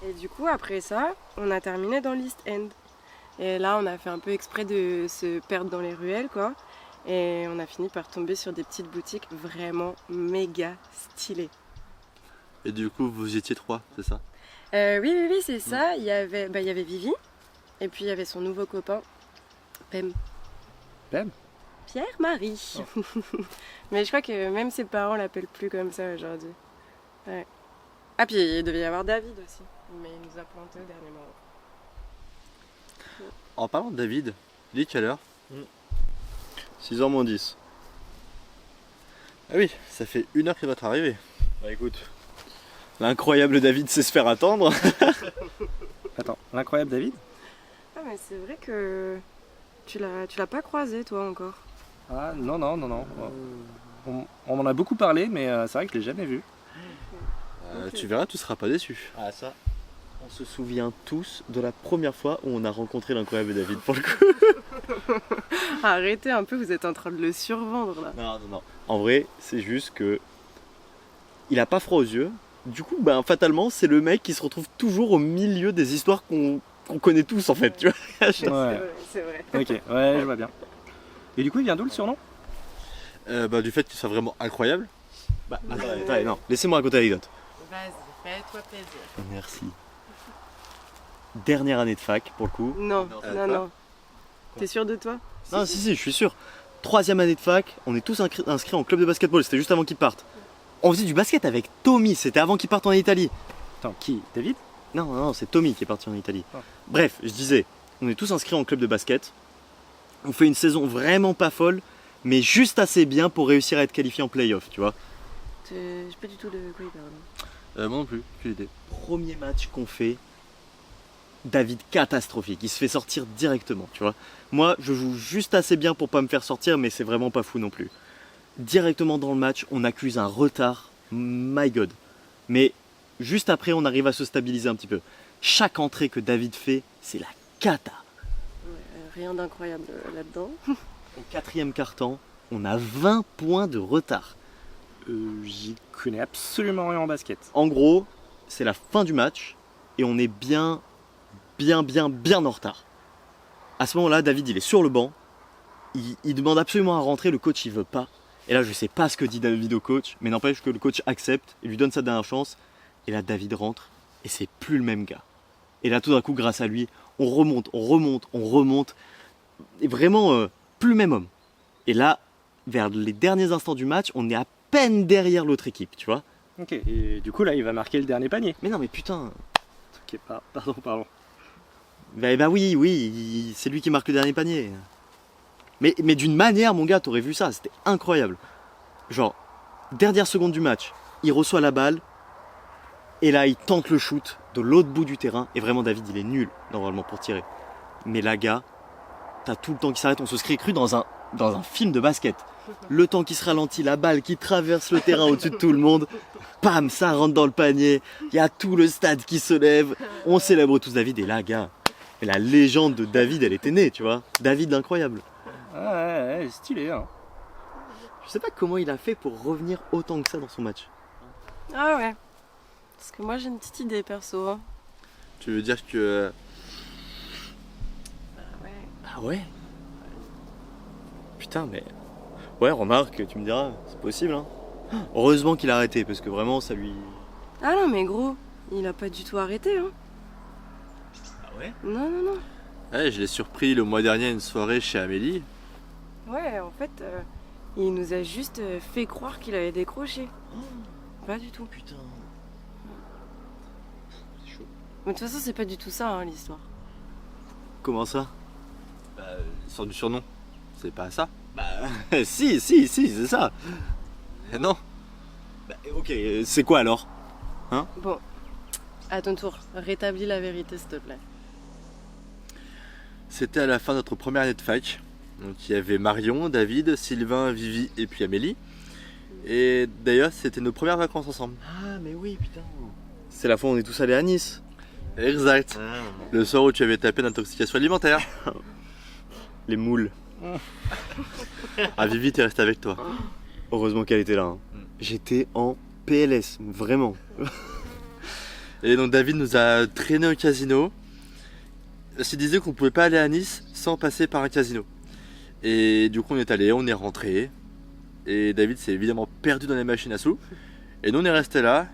Et du coup, après ça, on a terminé dans l'East End. Et là, on a fait un peu exprès de se perdre dans les ruelles, quoi. Et on a fini par tomber sur des petites boutiques vraiment méga stylées. Et du coup, vous étiez trois, c'est ça? Oui, c'est ça. Il y avait Vivi, et puis il y avait son nouveau copain, Pem. Pem? Pierre-Marie. Mais je crois que même ses parents l'appellent plus comme ça aujourd'hui. Ouais. Ah, puis il devait y avoir David aussi, mais il nous a planté au dernier moment. En parlant de David, il est quelle heure? 6h moins 10. Ah oui, ça fait 1 heure qu'il va être arrivé. Bah écoute. L'incroyable David sait se faire attendre. Attends, l'incroyable David? Ah, mais c'est vrai que tu l'as pas croisé, toi, encore. Ah non. On m'en a beaucoup parlé, mais c'est vrai que je l'ai jamais vu. Ok. Tu verras, tu seras pas déçu. Ah ça. On se souvient tous de la première fois où on a rencontré l'incroyable David pour le coup. Arrêtez un peu, vous êtes en train de le survendre là. Non. En vrai, c'est juste que il a pas froid aux yeux. Du coup, ben, fatalement, c'est le mec qui se retrouve toujours au milieu des histoires qu'on connaît tous en fait, tu vois. Ouais. C'est vrai. Ok, ouais, je vois bien. Et du coup, il vient d'où le surnom? Bah, du fait qu'il soit vraiment incroyable. Bah, attends, non, laissez-moi raconter l'anecdote. Vas-y, fais-toi plaisir. Merci. Dernière année de fac pour le coup. Non. Quoi? T'es sûr de toi? Non, si, je suis sûr. 3e année de fac, on est tous inscrits en club de basketball, c'était juste avant qu'il parte. On faisait du basket avec Tommy, c'était avant qu'il parte en Italie. Attends, qui? David? Non, c'est Tommy qui est parti en Italie. Ah. Bref, je disais, on est tous inscrits en club de basket. On fait une saison vraiment pas folle, mais juste assez bien pour réussir à être qualifié en play-off, tu vois. Je sais pas du tout de quoi il parle. Moi non plus, aucune idée. Premier match qu'on fait, David catastrophique, il se fait sortir directement, tu vois. Moi, je joue juste assez bien pour pas me faire sortir, mais c'est vraiment pas fou non plus. Directement dans le match, on accuse un retard, my god. Mais juste après, on arrive à se stabiliser un petit peu. Chaque entrée que David fait, c'est la cata. Rien d'incroyable là-dedans. Au 4e quart-temps, on a 20 points de retard. J'y connais absolument rien en basket. En gros, c'est la fin du match et on est bien en retard. À ce moment-là, David, il est sur le banc. Il demande absolument à rentrer, le coach, il veut pas. Et là, je sais pas ce que dit David au coach, mais n'empêche que le coach accepte et lui donne sa dernière chance. Et là, David rentre et c'est plus le même gars. Et là, tout d'un coup, grâce à lui, on remonte. Et vraiment, plus le même homme. Et là, vers les derniers instants du match, on est à peine derrière l'autre équipe, tu vois. Ok, et du coup là, il va marquer le dernier panier. Mais non, mais putain. Ok, pardon. Bah oui, c'est lui qui marque le dernier panier. Mais d'une manière, mon gars, t'aurais vu ça, c'était incroyable. Genre, dernière seconde du match, il reçoit la balle, et là, il tente le shoot de l'autre bout du terrain, et vraiment, David, il est nul, normalement, pour tirer. Mais là, gars, t'as tout le temps qui s'arrête, on se serait cru dans un film de basket. Le temps qui se ralentit, la balle qui traverse le terrain au-dessus de tout le monde, pam, ça rentre dans le panier, il y a tout le stade qui se lève, on célèbre tous David, et là, gars, la légende de David, elle était née, tu vois. David incroyable. Ouais, stylé, hein. Je sais pas comment il a fait pour revenir autant que ça dans son match. Ah ouais. Parce que moi j'ai une petite idée perso. Hein. Tu veux dire que... Ouais. Ah ouais? Putain, mais... Ouais, remarque, tu me diras, c'est possible, hein. Heureusement qu'il a arrêté, parce que vraiment, ça lui... Ah non mais gros, il a pas du tout arrêté. Hein. Ah ouais? Non. Ouais, je l'ai surpris le mois dernier à une soirée chez Amélie. Ouais, en fait, il nous a juste fait croire qu'il avait décroché. Pas du tout. Putain. C'est chaud. Mais de toute façon, c'est pas du tout ça hein, l'histoire. Comment ça? Bah, l'histoire du surnom. C'est pas ça? Bah, si, c'est ça. Non. Bah, ok, c'est quoi alors? Bon, à ton tour, rétablis la vérité s'il te plaît. C'était à la fin de notre première année de fac. Donc il y avait Marion, David, Sylvain, Vivi et puis Amélie. Et d'ailleurs, c'était nos premières vacances ensemble. Ah, mais oui, putain. C'est la fois où on est tous allés à Nice. Exact. Le soir où tu avais tapé d'intoxication alimentaire. Les moules. Ah, Vivi, t'es restée avec toi. Heureusement qu'elle était là. Hein. J'étais en PLS, vraiment. Et donc David nous a traîné au casino. Il disait qu'on pouvait pas aller à Nice sans passer par un casino. Et du coup on est allé, on est rentré. Et David s'est évidemment perdu dans les machines à sous. Et nous on est resté là,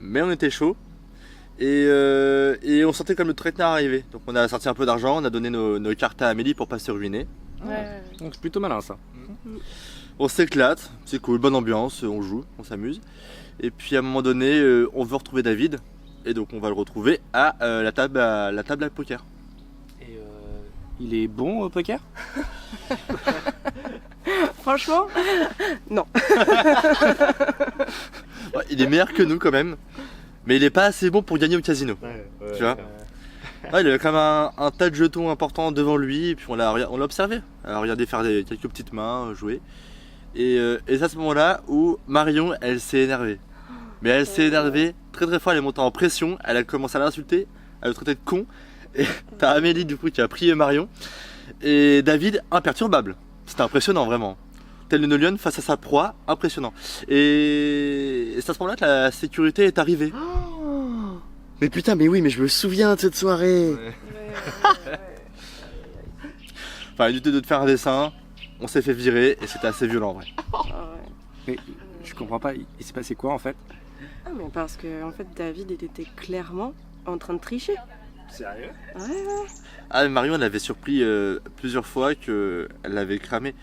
mais on était chaud. Et on sentait comme le traquenard arriver. Donc on a sorti un peu d'argent, on a donné nos cartes à Amélie pour pas se ruiner. Ouais. Donc c'est plutôt malin ça. On s'éclate, c'est cool, bonne ambiance, on joue, on s'amuse. Et puis à un moment donné, on veut retrouver David. Et donc on va le retrouver à la table à poker. Et il est bon au poker? Franchement, non. Ouais, il est meilleur que nous quand même. Mais il est pas assez bon pour gagner au casino. Tu vois ouais, il avait quand même un tas de jetons importants devant lui. Et puis on l'a observé. On l'a regardé faire quelques petites mains, jouer. Et c'est à ce moment-là où Marion, elle s'est énervée. Mais elle s'est énervée très très fort, elle est montée en pression, elle a commencé à l'insulter, à le traiter de con. Et t'as Amélie du coup qui a prié Marion. Et David, imperturbable. C'était impressionnant vraiment. Tel une lionne face à sa proie, impressionnant. Et c'est à ce moment-là que la sécurité est arrivée. Oh mais putain, mais oui, mais je me souviens de cette soirée. Enfin, il était de faire un dessin, on s'est fait virer et c'était assez violent en vrai. Ah ouais. Mais je comprends pas, il s'est passé quoi en fait? Ah, mais parce que en fait David il était clairement en train de tricher. Sérieux? Ouais. Ah, mais Marion, elle avait surpris plusieurs fois qu'elle l'avait cramé.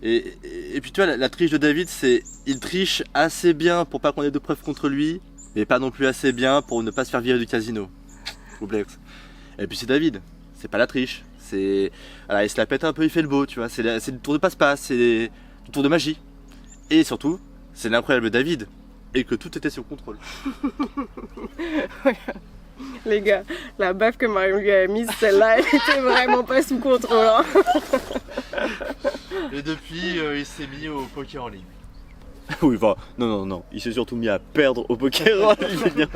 Et puis tu vois, la triche de David, c'est il triche assez bien pour pas qu'on ait de preuves contre lui, mais pas non plus assez bien pour ne pas se faire virer du casino. Complexe. Et puis c'est David, c'est pas la triche. C'est. Voilà, il se la pète un peu, il fait le beau, tu vois. C'est le tour de passe-passe, c'est le tour de magie. Et surtout, c'est l'incroyable David. Et que tout était sous contrôle. Les gars, la baffe que Marion lui a mise, celle-là, elle était vraiment pas sous contrôle. Hein. Et depuis, il s'est mis au poker en ligne. Oui, enfin, non, il s'est surtout mis à perdre au poker en ligne.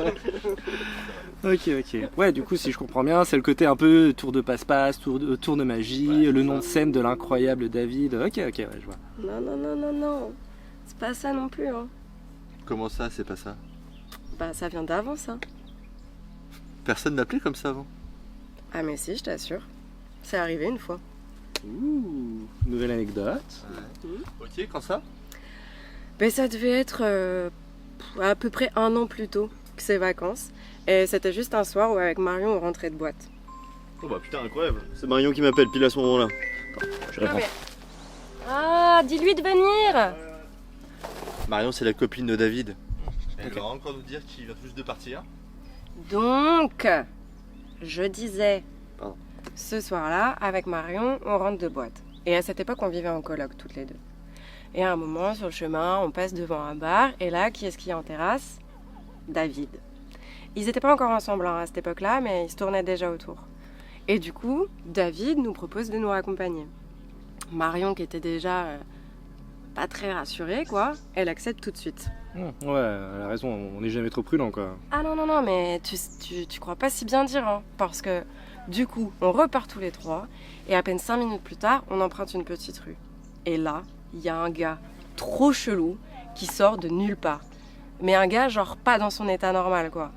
Ok. Ouais, du coup, si je comprends bien, c'est le côté un peu tour de passe-passe, tour de magie, Ouais, le c'est nom ça. de scène de l'incroyable David. Ok, ouais, je vois. Non. C'est pas ça non plus. Hein. Comment ça, c'est pas ça? Bah, ça vient d'avant, ça. Personne n'appelait comme ça avant. Ah, mais si, je t'assure. C'est arrivé une fois. Ouh, nouvelle anecdote. Ok, quand ça? Mais ça devait être à peu près 1 an plus tôt que ces vacances. Et c'était juste un soir où avec Marion on rentrait de boîte. Oh bah putain, incroyable. C'est Marion qui m'appelle pile à ce moment-là. Attends, je réponds. Ah, dis-lui de venir. Marion, c'est la copine de David. Elle va encore nous dire qu'il vient tout juste de partir. Donc, je disais, Pardon. ce soir-là, avec Marion, on rentre de boîte. Et à cette époque, on vivait en coloc toutes les deux. Et à un moment, sur le chemin, on passe devant un bar. Et là, qui est-ce qui est en terrasse? David. Ils n'étaient pas encore ensemble hein, à cette époque-là, mais ils se tournaient déjà autour. Et du coup, David nous propose de nous raccompagner. Marion, qui était déjà pas très rassurée, quoi, elle accepte tout de suite. Ouais, elle a raison, on n'est jamais trop prudent quoi. Ah non, mais tu crois pas si bien dire, hein, parce que du coup, on repart tous les trois, et à peine 5 minutes plus tard, on emprunte une petite rue. Et là, il y a un gars trop chelou qui sort de nulle part. Mais un gars, genre, pas dans son état normal, quoi.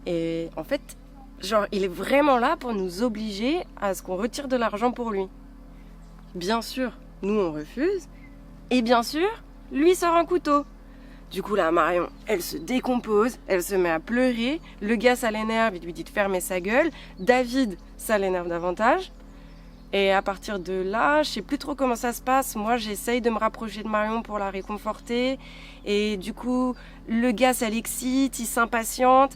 Et en fait, genre, il est vraiment là pour nous obliger à ce qu'on retire de l'argent pour lui. Bien sûr, nous, on refuse, et bien sûr, lui sort un couteau. Du coup, là, Marion, elle se décompose, elle se met à pleurer. Le gars, ça l'énerve, il lui dit de fermer sa gueule. David, ça l'énerve davantage. Et à partir de là, je sais plus trop comment ça se passe. Moi, j'essaye de me rapprocher de Marion pour la réconforter. Et du coup, le gars, ça l'excite, il s'impatiente.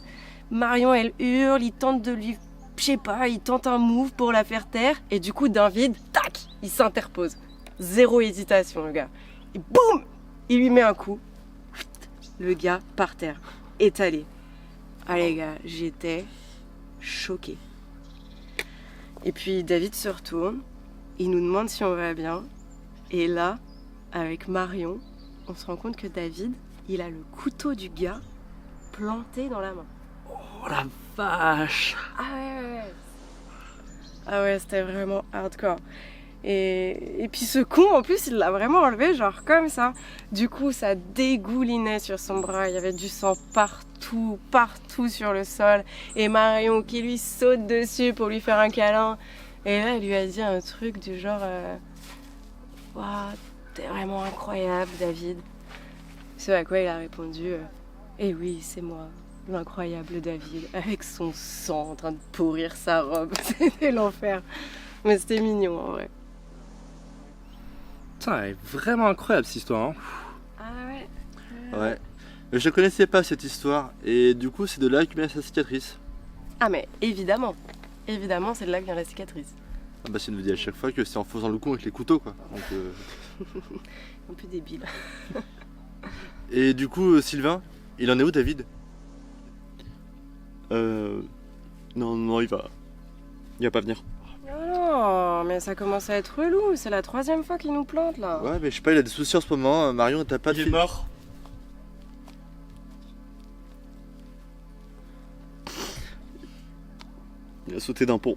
Marion, elle hurle, il tente de lui... Je sais pas, il tente un move pour la faire taire. Et du coup, David, tac, il s'interpose. Zéro hésitation, le gars. Et boum, il lui met un coup. Le gars par terre, étalé. Ah les gars, j'étais choquée. Et puis David se retourne, il nous demande si on va bien. Et là, avec Marion, on se rend compte que David, il a le couteau du gars planté dans la main. Oh la vache! Ah ouais. Ah ouais, c'était vraiment hardcore. Et puis ce con, en plus, il l'a vraiment enlevé, genre comme ça. Du coup, ça dégoulinait sur son bras. Il y avait du sang partout, partout sur le sol. Et Marion qui lui saute dessus pour lui faire un câlin. Et là, elle lui a dit un truc du genre Waouh, t'es vraiment incroyable, David. Ce à quoi il a répondu Eh oui, c'est moi, l'incroyable David, avec son sang en train de pourrir sa robe. C'était l'enfer. Mais c'était mignon en vrai. Putain, elle est vraiment incroyable cette histoire. Hein. Ah ouais. Ouais. Mais je connaissais pas cette histoire et du coup c'est de là que vient sa cicatrice. Ah mais évidemment. Évidemment, c'est de là que vient la cicatrice. Ah bah c'est nous dit à chaque fois que c'est en faisant le con avec les couteaux quoi. Donc, Un peu débile. Et du coup Sylvain, il en est où David? Non il va pas venir. Non, mais ça commence à être relou. C'est la 3e fois qu'il nous plante là. Ouais mais je sais pas, il a des soucis en ce moment. Marion t'as pas de fille. mort. Il a sauté d'un pont.